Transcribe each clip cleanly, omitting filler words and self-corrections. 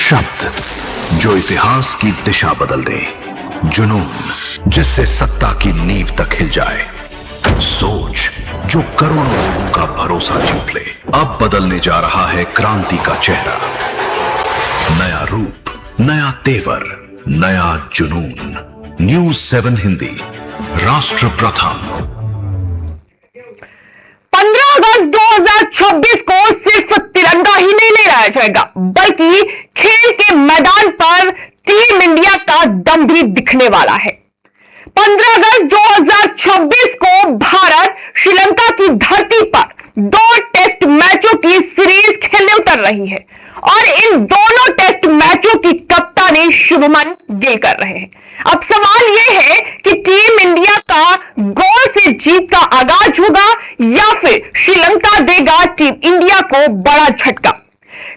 शब्द जो इतिहास की दिशा बदल दे, जुनून जिससे सत्ता की नींव तक हिल जाए, सोच जो करोड़ों लोगों का भरोसा जीत ले। अब बदलने जा रहा है क्रांति का चेहरा, नया रूप, नया तेवर, नया जुनून। न्यूज 7 हिंदी, राष्ट्र प्रथम। 15 अगस्त 2026 को सिर्फ तिरंगा ही नहीं लहराया जाएगा, बल्कि खेल के मैदान पर टीम इंडिया का दम भी दिखने वाला है। 15 अगस्त 2026 को भारत श्रीलंका की धरती पर 2 टेस्ट मैचों की सीरीज खेलने उतर रही है और इन दोनों टेस्ट मैचों की कप्तानी शुभमन गिल कर रहे हैं। अब सवाल यह है कि टीम इंडिया का गोल से जीत का आगाज होगा या फिर श्रीलंका देगा टीम इंडिया को बड़ा झटका।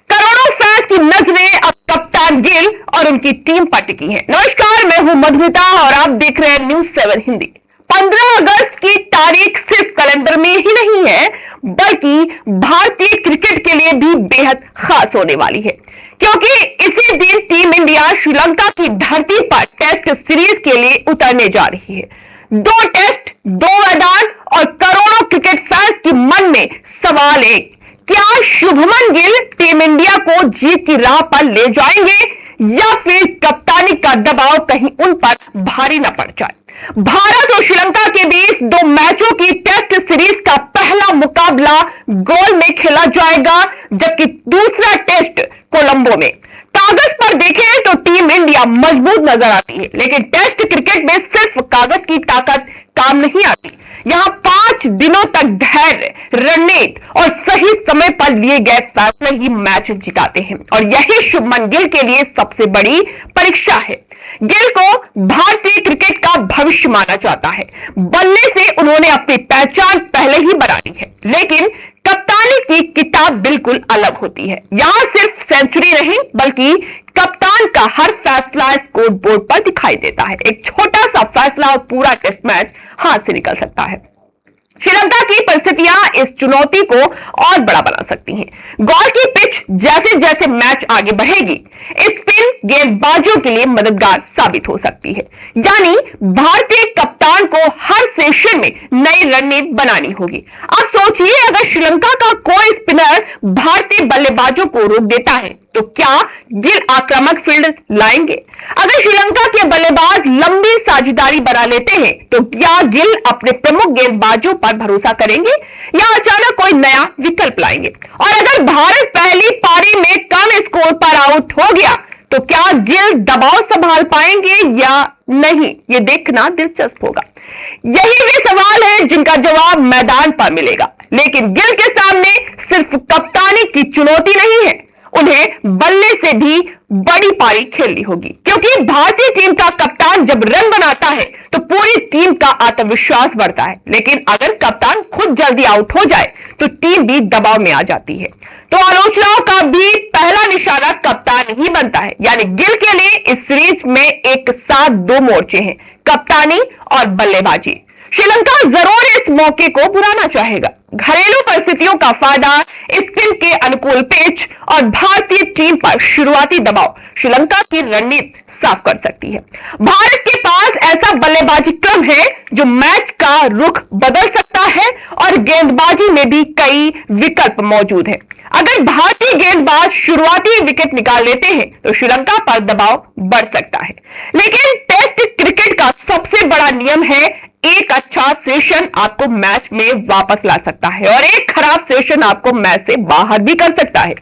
करोड़ों फैंस की नजरें अब कप्तान गिल और उनकी टीम पर टिकी हैं। नमस्कार, मैं हूं मधुमिता और आप देख रहे हैं न्यूज 7 हिंदी। 15 अगस्त की तारीख सिर्फ कैलेंडर में ही नहीं है, बल्कि भारतीय क्रिकेट के लिए भी बेहद खास होने वाली है, क्योंकि इसी दिन टीम इंडिया श्रीलंका की धरती पर टेस्ट सीरीज के लिए उतरने जा रही है। 2 टेस्ट, 2 मैदान और करोड़ों क्रिकेट फैंस के मन में सवाल एक, क्या शुभमन गिल टीम इंडिया को जीत की राह पर ले जाएंगे या फिर कप्तानी का दबाव कहीं उन पर भारी न पड़ जाए। भारत और श्रीलंका के बीच 2 मैचों की टेस्ट सीरीज का पहला मुकाबला गोल में खेला जाएगा, जबकि दूसरा टेस्ट कोलंबो में। कागज पर देखें तो टीम इंडिया मजबूत नजर आती है, लेकिन टेस्ट क्रिकेट में सिर्फ कागज की ताकत काम नहीं आती। यहां 5 दिनों तक धैर्य, रणनीति और सही समय पर लिए गए फैसले ही मैच जिताते हैं, और यही शुभमन गिल के लिए सबसे बड़ी परीक्षा है। गिल को भारतीय क्रिकेट का भविष्य माना जाता है। बल्ले से उन्होंने अपनी पहचान पहले ही बना ली है, लेकिन कप्तानी की किताब बिल्कुल अलग होती है। यहां सिर्फ सेंचुरी नहीं, बल्कि कप्तान का हर फैसला स्कोर बोर्ड पर दिखाई देता है। एक छोटा सा फैसला और पूरा टेस्ट मैच हाथ से निकल सकता है। श्रीलंका की परिस्थितियां इस चुनौती को और बड़ा बना सकती हैं। गौर की पिच जैसे जैसे मैच आगे बढ़ेगी, स्पिन गेंदबाजों के लिए मददगार साबित हो सकती है। यानी भारतीय कप्तान को हर सेशन में नई रणनीति बनानी होगी। अब सोचिए, अगर श्रीलंका का कोई स्पिनर भारतीय बल्लेबाजों को रोक देता है तो क्या गिल आक्रामक फील्ड लाएंगे? अगर श्रीलंका के बल्लेबाज लंबी साझेदारी बना लेते हैं तो क्या गिल अपने प्रमुख गेंदबाजों पर भरोसा करेंगे या अचानक कोई नया विकल्प लाएंगे? और अगर भारत पहली पारी में कम स्कोर पर आउट हो गया तो क्या गिल दबाव संभाल पाएंगे या नहीं, ये देखना दिलचस्प होगा। यही वे सवाल हैं जिनका जवाब मैदान पर मिलेगा। लेकिन गिल के सामने सिर्फ कप्तानी की चुनौती नहीं है, उन्हें बल्ले से भी बड़ी पारी खेलनी होगी, क्योंकि भारतीय टीम का कप्तान जब रन बनाता है तो पूरी टीम का आत्मविश्वास बढ़ता है। लेकिन अगर कप्तान खुद जल्दी आउट हो जाए तो टीम भी दबाव में आ जाती है। तो आलोचनाओं का भी पहला निशाना कप्तान ही बनता है। यानी गिल के लिए इस सीरीज में एक साथ 2 मोर्चे हैं, कप्तानी और बल्लेबाजी। श्रीलंका जरूर इस मौके को बुलाना चाहेगा। घरेलू परिस्थितियों का फायदा, स्पिन के अनुकूल पिच और भारतीय टीम पर शुरुआती दबाव श्रीलंका की रणनीति साफ कर सकती है। भारत के पास ऐसा बल्लेबाजी क्रम है जो मैच का रुख बदल सकता है और गेंदबाजी में भी कई विकल्प मौजूद हैं। अगर भारतीय गेंदबाज शुरुआती विकेट निकाल लेते हैं तो श्रीलंका पर दबाव बढ़ सकता है। लेकिन टेस्ट क्रिकेट का सबसे बड़ा नियम है, एक अच्छा सेशन आपको मैच में वापस ला सकता है और एक खराब सेशन आपको मैच से बाहर भी कर सकता है।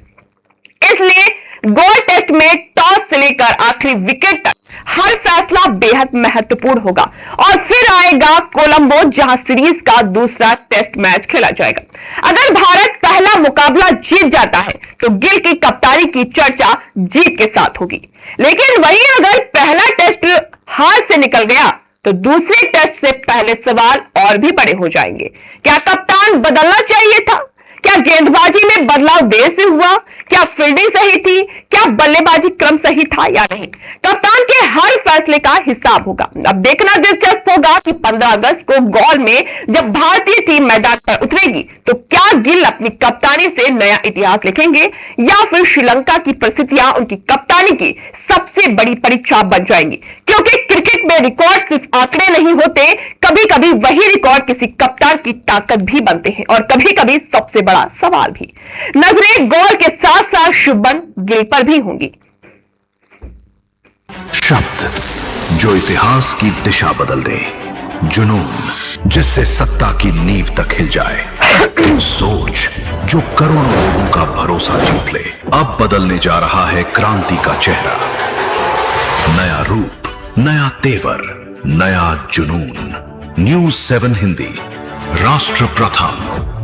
इसलिए गोल्ड टेस्ट में टॉस से लेकर आखिरी विकेट तक हर फैसला बेहद महत्वपूर्ण होगा। और फिर आएगा कोलंबो, जहां सीरीज का दूसरा टेस्ट मैच खेला जाएगा। अगर भारत पहला मुकाबला जीत जाता है तो गिल की कप्तानी की चर्चा जीत के साथ होगी। लेकिन वहीं अगर पहला टेस्ट हाथ से निकल गया तो दूसरे टेस्ट से पहले सवाल और भी बड़े हो जाएंगे। क्या कप्तान बदलना चाहिए था? क्या गेंदबाजी में बदलाव देर से हुआ? क्या फील्डिंग सही थी? क्या बल्लेबाजी क्रम सही था या नहीं? कप्तान के हर फैसले का हिसाब होगा। अब देखना दिलचस्प होगा कि 15 अगस्त को गौल में जब भारतीय टीम मैदान पर उतरेगी तो क्या गिल अपनी कप्तानी से नया इतिहास लिखेंगे या फिर श्रीलंका की परिस्थितियां उनकी कप्तानी धोनी की सबसे बड़ी परीक्षा बन जाएंगी, क्योंकि क्रिकेट में रिकॉर्ड सिर्फ आंकड़े नहीं होते, कभी कभी वही रिकॉर्ड किसी कप्तान की ताकत भी बनते हैं और कभी कभी सबसे बड़ा सवाल भी। नजरें गौल के साथ साथ शुभमन गिल पर भी होंगी। शब्द जो इतिहास की दिशा बदल दे, जुनून जिससे सत्ता की नींव तक हिल जाए, सोच जो करोड़ों लोगों का भरोसा जीत ले। अब बदलने जा रहा है क्रांति का चेहरा, नया रूप, नया तेवर, नया जुनून। न्यूज़ 7 हिंदी, राष्ट्र प्रथम।